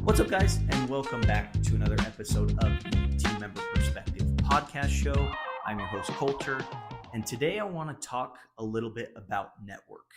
What's up, guys, and welcome back to another episode of the Team Member Perspective podcast show. I'm your host, Coulter, and today I want to talk a little bit about network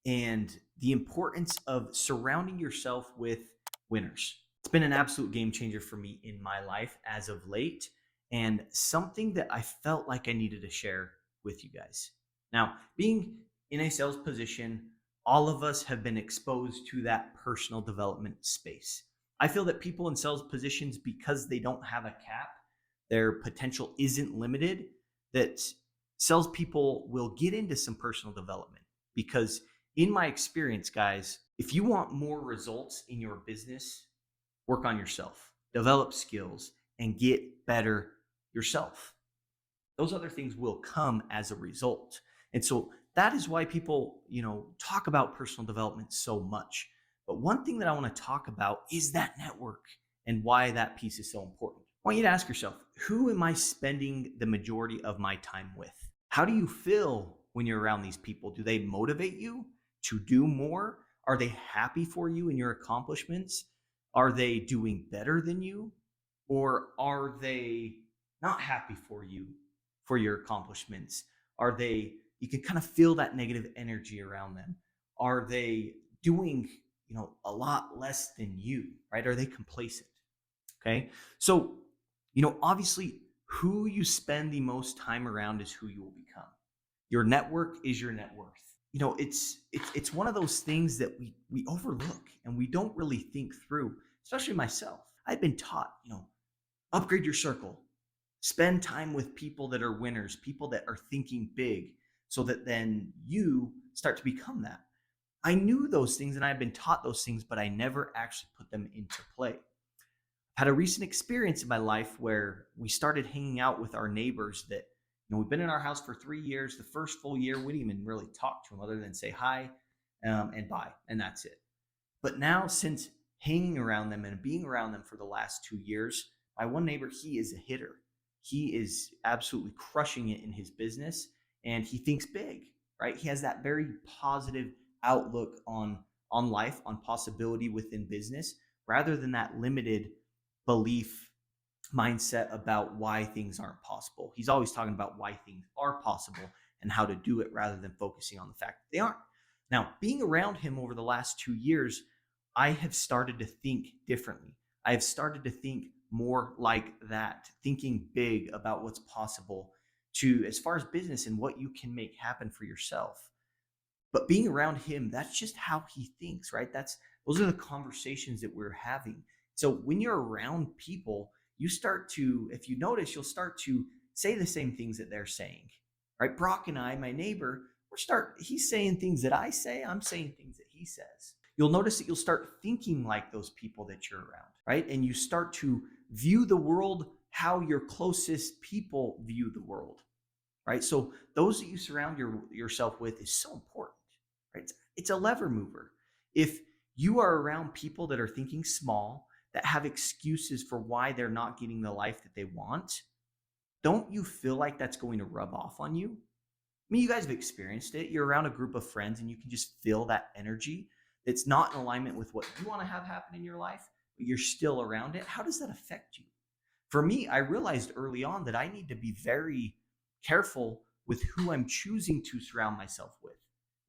and the importance of surrounding yourself with winners. It's been an absolute game changer for me in my life as of late, and something that I felt like I needed to share with you guys. Now, being in a sales position, all of us have been exposed to that personal development space. I feel that people in sales positions, because they don't have a cap, their potential isn't limited, that salespeople will get into some personal development. Because in my experience, guys, if you want more results in your business, work on yourself, develop skills, and get better yourself. Those other things will come as a result. And so that is why people, talk about personal development so much. But one thing that I want to talk about is that network and why that piece is so important. I want you to ask yourself, who am I spending the majority of my time with? How do you feel when you're around these people? Do they motivate you to do more? Are they happy for you and your accomplishments? Are they doing better than you? Or are they not happy for you, for your accomplishments? You can kind of feel that negative energy around them. Are they doing a lot less than you, right? Are they complacent? Okay. So, obviously who you spend the most time around is who you will become. Your network is your net worth. It's one of those things that we overlook and we don't really think through, especially myself. I've been taught, upgrade your circle, spend time with people that are winners, people that are thinking big, so that then you start to become that. I knew those things and I had been taught those things, but I never actually put them into play. I had a recent experience in my life where we started hanging out with our neighbors that, we've been in our house for 3 years. The first full year, we didn't even really talk to them other than say hi and bye, and that's it. But now, since hanging around them and being around them for the last 2 years, my one neighbor, he is a hitter. He is absolutely crushing it in his business and he thinks big, right? He has that very positive outlook on life, on possibility within business, rather than that limited belief mindset about why things aren't possible. He's always talking about why things are possible and how to do it, rather than focusing on the fact that they aren't. Now, being around him over the last 2 years, I have started to think differently. I have started to think more like that, thinking big about what's possible as far as business and what you can make happen for yourself. But being around him, that's just how he thinks, right? Those are the conversations that we're having. So when you're around people, you start to, if you notice, you'll start to say the same things that they're saying, right? Brock and I, my neighbor, he's saying things that I say, I'm saying things that he says. You'll notice that you'll start thinking like those people that you're around, right? And you start to view the world how your closest people view the world, right? So those that you surround yourself with is so important, right? It's a lever mover. If you are around people that are thinking small, that have excuses for why they're not getting the life that they want, don't you feel like that's going to rub off on you? I mean, you guys have experienced it. You're around a group of friends and you can just feel that energy that's not in alignment with what you want to have happen in your life, but you're still around it. How does that affect you? For me, I realized early on that I need to be very careful with who I'm choosing to surround myself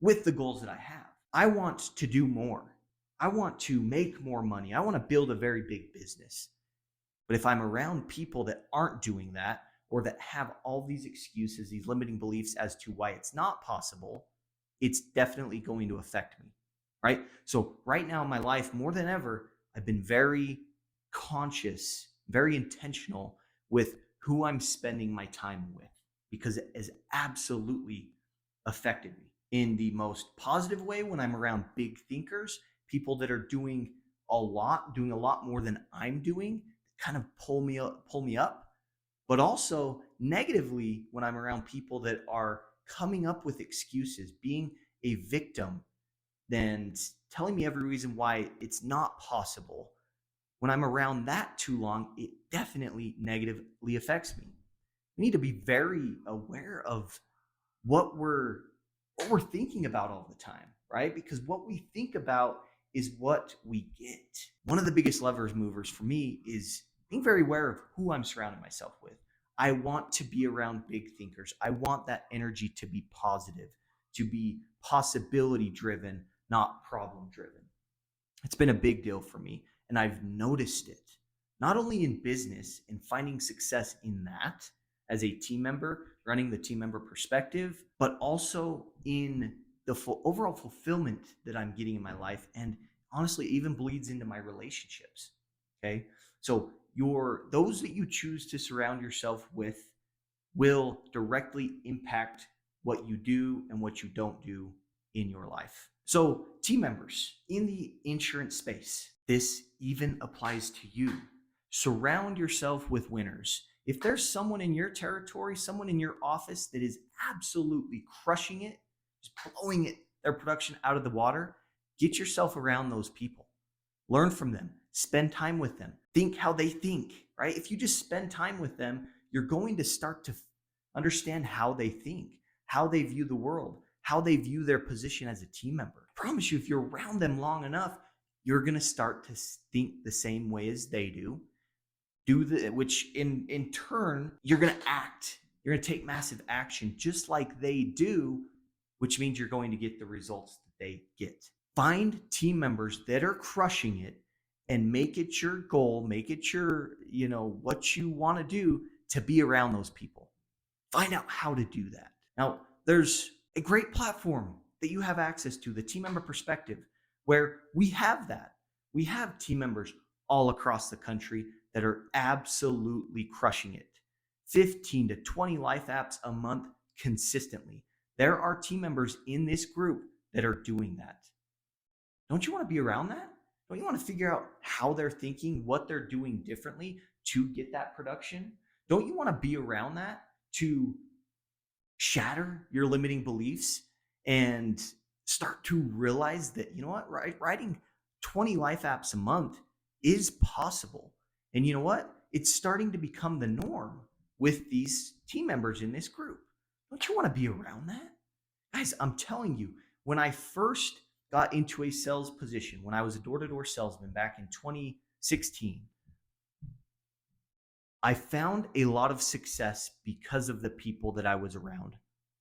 with the goals that I have. I want to do more. I want to make more money. I want to build a very big business. But if I'm around people that aren't doing that, or that have all these excuses, these limiting beliefs as to why it's not possible, it's definitely going to affect me, right? So right now in my life, more than ever, I've been very conscious, very intentional with who I'm spending my time with, because it has absolutely affected me in the most positive way when I'm around big thinkers, people that are doing a lot more than I'm doing, kind of pull me up. But also negatively when I'm around people that are coming up with excuses, being a victim, then telling me every reason why it's not possible. When I'm around that too long, it definitely negatively affects me. We need to be very aware of what we're thinking about all the time, right? Because what we think about is what we get. One of the biggest levers movers for me is being very aware of who I'm surrounding myself with. I want to be around big thinkers. I want that energy to be positive, to be possibility driven, not problem driven. It's been a big deal for me, and I've noticed it not only in business and finding success in that as a team member, running the team member perspective, but also in the overall fulfillment that I'm getting in my life, and honestly even bleeds into my relationships. Okay, so those that you choose to surround yourself with will directly impact what you do and what you don't do in your life. So, team members in the insurance space, this even applies to you. Surround yourself with winners. If there's someone in your territory, someone in your office that is absolutely crushing it, just blowing their production out of the water, get yourself around those people. Learn from them, spend time with them, think how they think, right? If you just spend time with them, you're going to start to understand how they think, how they view the world, how they view their position as a team member. I promise you, if you're around them long enough, you're going to start to think the same way as they do, which in turn, you're going to act. You're going to take massive action just like they do, which means you're going to get the results that they get. Find team members that are crushing it and make it your goal, make it your, what you want to do to be around those people. Find out how to do that. Now, there's a great platform that you have access to, the Team Member Perspective, where we have that. We have team members all across the country that are absolutely crushing it. 15 to 20 life apps a month consistently. There are team members in this group that are doing that. Don't you want to be around that? Don't you want to figure out how they're thinking, what they're doing differently to get that production? Don't you want to be around that to shatter your limiting beliefs and start to realize that, you know what, writing 20 life apps a month is possible. And you know what? It's starting to become the norm with these team members in this group. Don't you want to be around that? Guys, I'm telling you, when I first got into a sales position, when I was a door-to-door salesman back in 2016, I found a lot of success because of the people that I was around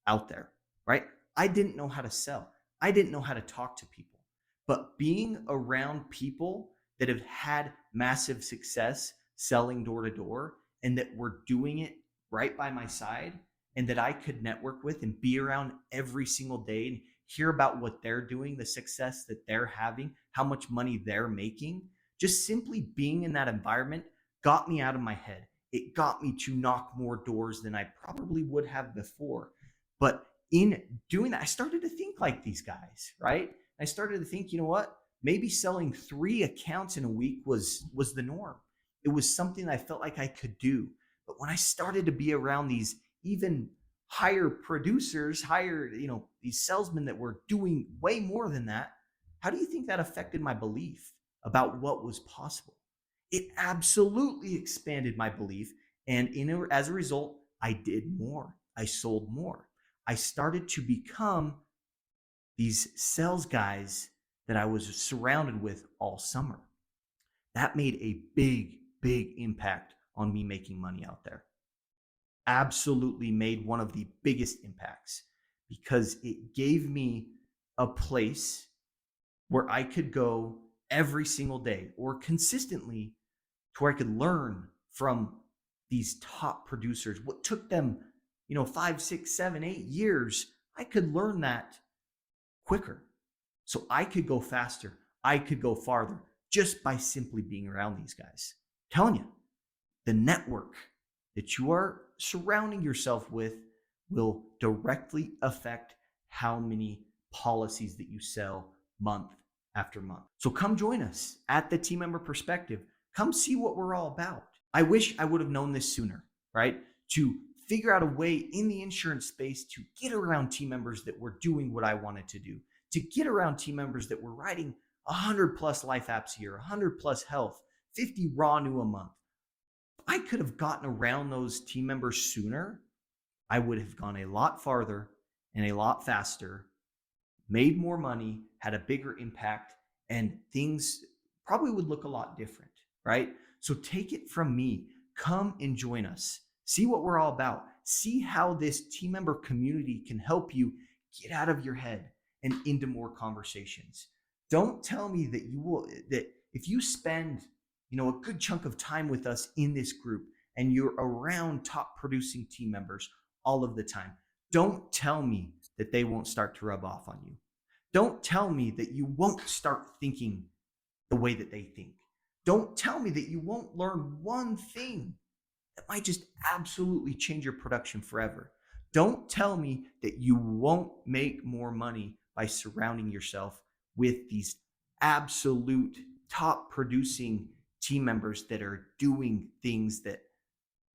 out there, right? I didn't know how to sell. I didn't know how to talk to people. But being around people that have had massive success selling door to door and that were doing it right by my side and that I could network with and be around every single day and hear about what they're doing, the success that they're having, how much money they're making, just simply being in that environment got me out of my head. It got me to knock more doors than I probably would have before. But in doing that, I started to think like these guys, right? I started to think, you know what? Maybe selling 3 accounts in a week was the norm. It was something I felt like I could do. But when I started to be around these even higher producers, these salesmen that were doing way more than that, how do you think that affected my belief about what was possible? It absolutely expanded my belief. And as a result, I did more. I sold more. I started to become these sales guys that I was surrounded with all summer. That made a big, big impact on me making money out there. Absolutely made one of the biggest impacts because it gave me a place where I could go every single day or consistently to where I could learn from these top producers. What took them, 5, 6, 7, 8 years, I could learn that quicker. So I could go faster. I could go farther just by simply being around these guys. I'm telling you, the network that you are surrounding yourself with will directly affect how many policies that you sell month after month. So come join us at the Team Member Perspective. Come see what we're all about. I wish I would have known this sooner, right? To figure out a way in the insurance space to get around team members that were doing what I wanted to do, to get around team members that were writing 100 plus life apps a year, 100 plus health, 50 raw new a month. If I could have gotten around those team members sooner, I would have gone a lot farther and a lot faster, made more money, had a bigger impact, and things probably would look a lot different, right? So take it from me. Come and join us. See what we're all about. See how this team member community can help you get out of your head and into more conversations. Don't tell me that if you spend, a good chunk of time with us in this group and you're around top producing team members all of the time, don't tell me that they won't start to rub off on you. Don't tell me that you won't start thinking the way that they think. Don't tell me that you won't learn one thing that might just absolutely change your production forever. Don't tell me that you won't make more money by surrounding yourself with these absolute top producing team members that are doing things that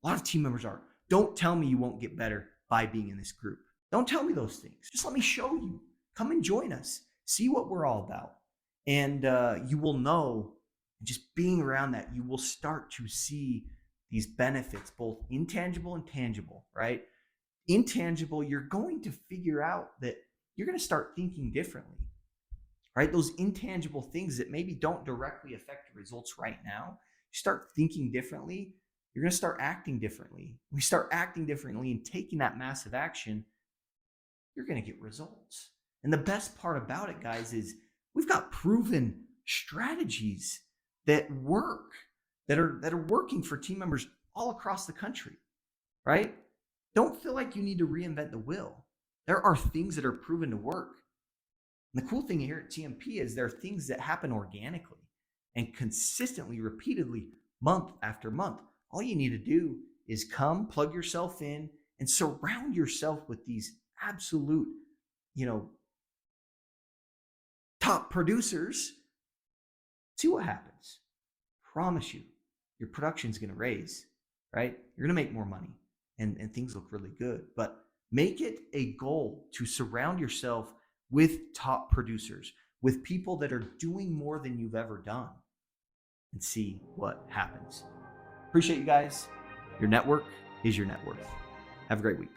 a lot of team members are. Don't tell me you won't get better by being in this group. Don't tell me those things. Just let me show you. Come and join us. See what we're all about. And you will know, just being around that, you will start to see these benefits, both intangible and tangible, right? Intangible, you're going to figure out that you're going to start thinking differently, right? Those intangible things that maybe don't directly affect your results right now, you start thinking differently, you're going to start acting differently. We start acting differently and taking that massive action, you're going to get results. And the best part about it, guys, is we've got proven strategies that work, that are working for team members all across the country, right? Don't feel like you need to reinvent the wheel. There are things that are proven to work. And the cool thing here at TMP is there are things that happen organically and consistently, repeatedly, month after month. All you need to do is come, plug yourself in, and surround yourself with these absolute, top producers. See what happens. Promise you, your production's going to raise, right? You're going to make more money and things look really good. But make it a goal to surround yourself with top producers, with people that are doing more than you've ever done, and see what happens. Appreciate you guys. Your network is your net worth. Have a great week.